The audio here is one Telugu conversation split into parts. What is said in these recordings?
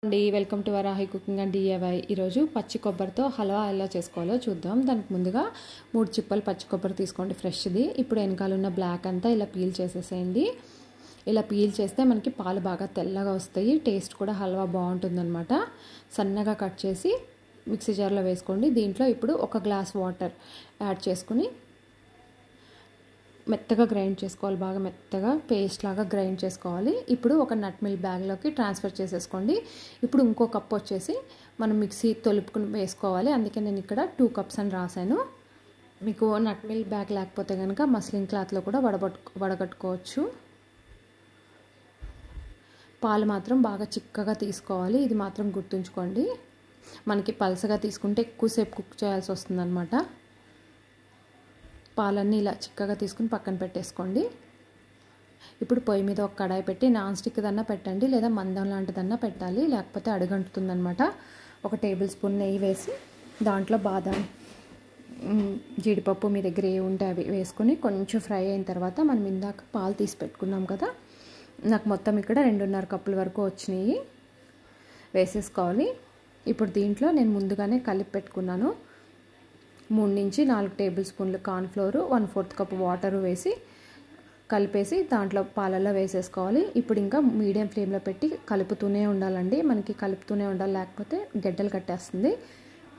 అండి welcome to Varahi cooking and DIY. ఈరోజు పచ్చి కొబ్బరితో హల్వా ఎలా చేసుకోవాలో చూద్దాం. దానికి ముందుగా 3 చిప్పలు పచ్చి కొబ్బరి తీసుకోండి, ఫ్రెష్ది. ఇప్పుడు వెనకాల ఉన్న బ్లాక్ అంతా ఇలా పీల్ చేసేసేయండి. ఇలా పీల్ చేస్తే మనకి పాలు బాగా తెల్లగా వస్తాయి, టేస్ట్ కూడా హల్వా బాగుంటుందన్నమాట. సన్నగా కట్ చేసి మిక్సీ జార్లో వేసుకోండి. దీంట్లో ఇప్పుడు 1 గ్లాస్ వాటర్ యాడ్ చేసుకుని మెత్తగా గ్రైండ్ చేసుకోవాలి, బాగా మెత్తగా పేస్ట్ లాగా గ్రైండ్ చేసుకోవాలి. ఇప్పుడు ఒక నట్ మిల్క్ బ్యాగ్లోకి ట్రాన్స్ఫర్ చేసేసుకోండి. ఇప్పుడు ఇంకో కప్ వచ్చేసి మనం మిక్సీ తొలుపుకుని వేసుకోవాలి, అందుకే నేను ఇక్కడ 2 కప్స్ అని రాశాను. మీకు నట్ మిల్క్ బ్యాగ్ లేకపోతే కనుక మస్లిన్ క్లాత్లో కూడా వడగట్టుకోవచ్చు. పాలు మాత్రం బాగా చిక్కగా తీసుకోవాలి, ఇది మాత్రం గుర్తుంచుకోండి. మనకి పల్సగా తీసుకుంటే ఎక్కువసేపు కుక్ చేయాల్సి వస్తుందన్నమాట. పాలన్నీ ఇలా చిక్కగా తీసుకుని పక్కన పెట్టేసుకోండి. ఇప్పుడు పొయ్యి మీద ఒక కడాయి పెట్టి నాన్ స్టిక్ దన్నా పెట్టండి, లేదా మందం లాంటిదన్నా పెట్టాలి, లేకపోతే అడుగంటుతుందనమాట. 1 టేబుల్ స్పూన్ నెయ్యి వేసి దాంట్లో బాదం, జీడిపప్పు మీ దగ్గర ఏ ఉంటే అవి వేసుకొని కొంచెం ఫ్రై అయిన తర్వాత మనం ఇందాక పాలు తీసి పెట్టుకున్నాం కదా, నాకు మొత్తం ఇక్కడ 2.5 కప్పుల వరకు వచ్చినాయి, వేసేసుకోవాలి. ఇప్పుడు దీంట్లో నేను ముందుగానే కలిపి పెట్టుకున్నాను 3 నుంచి 4 టేబుల్ స్పూన్లు కార్న్ఫ్లోర్, 1/4 కప్పు వాటర్ వేసి కలిపేసి దాంట్లో పాలల్లో వేసేసుకోవాలి. ఇప్పుడు ఇంకా మీడియం ఫ్లేమ్లో పెట్టి కలుపుతూనే ఉండాలండి, మనకి కలుపుతూనే ఉండాలి, లేకపోతే గడ్డలు కట్టేస్తుంది.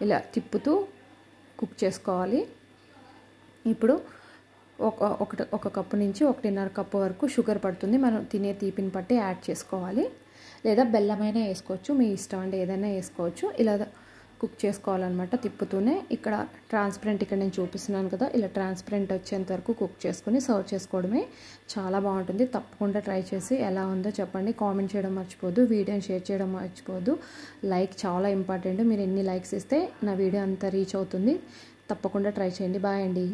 ఇలా తిప్పుతూ కుక్ చేసుకోవాలి. ఇప్పుడు ఒక కప్పు నుంచి 1.5 కప్పు వరకు షుగర్ పడుతుంది, మనం తినే తీపిని బట్టి యాడ్ చేసుకోవాలి, లేదా బెల్లమైనా వేసుకోవచ్చు, మీ ఇష్టం అండి, ఏదైనా వేసుకోవచ్చు. ఇలా కుక్ చేసుకోవాలన్నమాట తిప్పుతూనే. ఇక్కడ ట్రాన్స్పరెంట్, ఇక్కడ నేను చూపిస్తున్నాను కదా, ఇలా ట్రాన్స్పరెంట్ వచ్చేంత వరకు కుక్ చేసుకుని సర్వ్ చేసుకోవడమే. చాలా బాగుంటుంది, తప్పకుండా ట్రై చేసి ఎలా ఉందో చెప్పండి. కామెంట్ చేయడం మర్చిపోద్దు, వీడియోని షేర్ చేయడం మర్చిపోద్దు. లైక్ చాలా ఇంపార్టెంట్, మీరు ఎన్ని లైక్స్ ఇస్తే నా వీడియో అంతా రీచ్ అవుతుంది. తప్పకుండా ట్రై చేయండి. బాయ్ అండి.